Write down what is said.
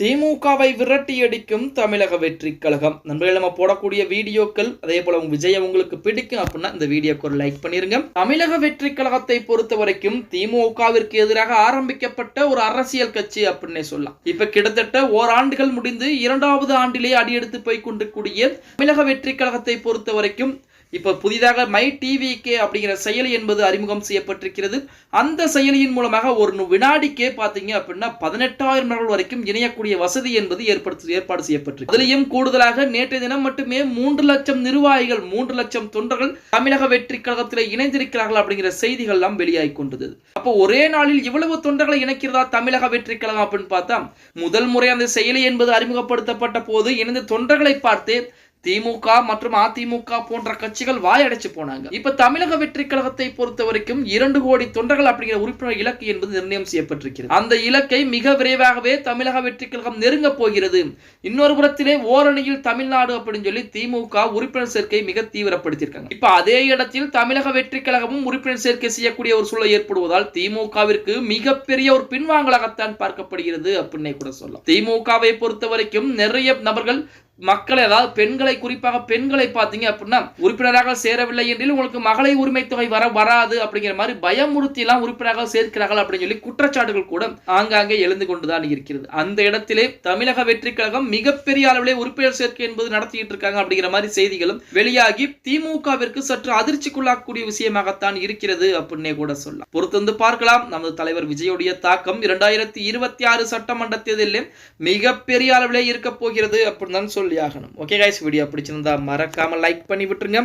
திமுகவை விரட்டியடிக்கும் தமிழக வெற்றி கழகம். நண்பர்கள், நம்ம போடக்கூடிய வீடியோக்கள் அதே போல விஜயம் உங்களுக்கு பிடிக்கும் அப்படின்னா இந்த வீடியோக்கு ஒரு லைக் பண்ணிருங்க. தமிழக வெற்றி கழகத்தை பொறுத்த வரைக்கும் திமுகவிற்கு எதிராக ஆரம்பிக்கப்பட்ட ஒரு அரசியல் கட்சி அப்படின்னே சொல்லலாம். இப்ப கிட்டத்தட்ட ஓராண்டுகள் முடிந்து இரண்டாவது ஆண்டிலே அடியெடுத்து போய் கொண்டிருக்கூடிய தமிழக வெற்றி கழகத்தை பொறுத்த வரைக்கும் இப்ப புதிதாக மை டிவிகே அப்படிங்கிற செயலி என்பது அறிமுகம் செய்யப்பட்டிருக்கிறது. அந்த செயலியின் மூலமாக ஒரு வினாடிக்கே பாத்தீங்க அப்படின்னா 18,000 நபர்கள் வரைக்கும் இணையக்கூடிய வசதி என்பது ஏற்பாடு செய்யப்பட்டிருக்கு. அதிலையும் கூடுதலாக நேற்றைய தினம் மட்டுமே 3 லட்சம் நிர்வாகிகள் 3 லட்சம் தொண்டர்கள் தமிழக வெற்றி கழகத்தில் இணைந்திருக்கிறார்கள் அப்படிங்கிற செய்திகள் எல்லாம் வெளியாகி கொண்டது. அப்போ ஒரே நாளில் இவ்வளவு தொண்டர்களை இணைக்கிறதா தமிழக வெற்றி கழகம் அப்படின்னு பார்த்தா, முதல் முறை அந்த செயலி என்பது அறிமுகப்படுத்தப்பட்ட போது இணைந்த தொண்டர்களை பார்த்து திமுக மற்றும் அதிமுக போன்ற கட்சிகள் வாயடைச்சு போனாங்க. இப்ப தமிழக வெற்றி கழகத்தை பொறுத்த வரைக்கும் 2 கோடி தொண்டர்கள் அப்படிங்கிற உறுப்பினர் இலக்கு என்பது நிர்ணயம் செய்யப்பட்டிருக்கிறது. அந்த இலக்கை மிக விரைவாகவே தமிழக வெற்றி கழகம் நெருங்க போகிறது. இன்னொரு புறத்திலே ஓரணியில் தமிழ்நாடு அப்படின்னு சொல்லி திமுக உறுப்பினர் சேர்க்கை மிக தீவிரப்படுத்தியிருக்காங்க. இப்ப அதே இடத்தில் தமிழக வெற்றி கழகமும் உறுப்பினர் சேர்க்கை செய்யக்கூடிய ஒரு சூழல் ஏற்படுவதால் திமுகவிற்கு மிகப்பெரிய ஒரு பின்வாங்கலாகத்தான் பார்க்கப்படுகிறது அப்படின்னே கூட சொல்லலாம். திமுகவை பொறுத்த வரைக்கும் நிறைய நபர்கள் மக்களை, அதாவது பெண்களை, குறிப்பாக பெண்களை பாத்தீங்க அப்படின்னா உறுப்பினராக சேரவில்லை என்றால் உங்களுக்கு மகளிர் உரிமை தொகை வராது அப்படிங்கிற மாதிரி பயமுறுத்தி எல்லாம் உறுப்பினராக சேர்க்கிறார்கள் அப்படின்னு சொல்லி குற்றச்சாட்டுகள் கூட ஆங்காங்கே எழுந்து கொண்டுதான் இருக்கிறது. அந்த இடத்திலே தமிழக வெற்றி கழகம் மிகப்பெரிய அளவிலே உறுப்பினர் சேர்க்கை என்பது நடத்திட்டு இருக்காங்க அப்படிங்கிற மாதிரி செய்திகளும் வெளியாகி திமுகவிற்கு சற்று அதிர்ச்சிக்குள்ளாகக்கூடிய விஷயமாகத்தான் இருக்கிறது அப்படின்னே கூட சொல்லலாம். பொறுத்து பார்க்கலாம். நமது தலைவர் விஜயுடைய தாக்கம் 2026 சட்டமன்ற தேர்தலில் மிகப்பெரிய அளவிலே இருக்க போகிறது அப்படின்னு தான் சொல்லி ஆகணும். ஓகே கைஸ், வீடியோ பிடிச்சிருந்தா மறக்காம லைக் பண்ணி விட்டுருங்க.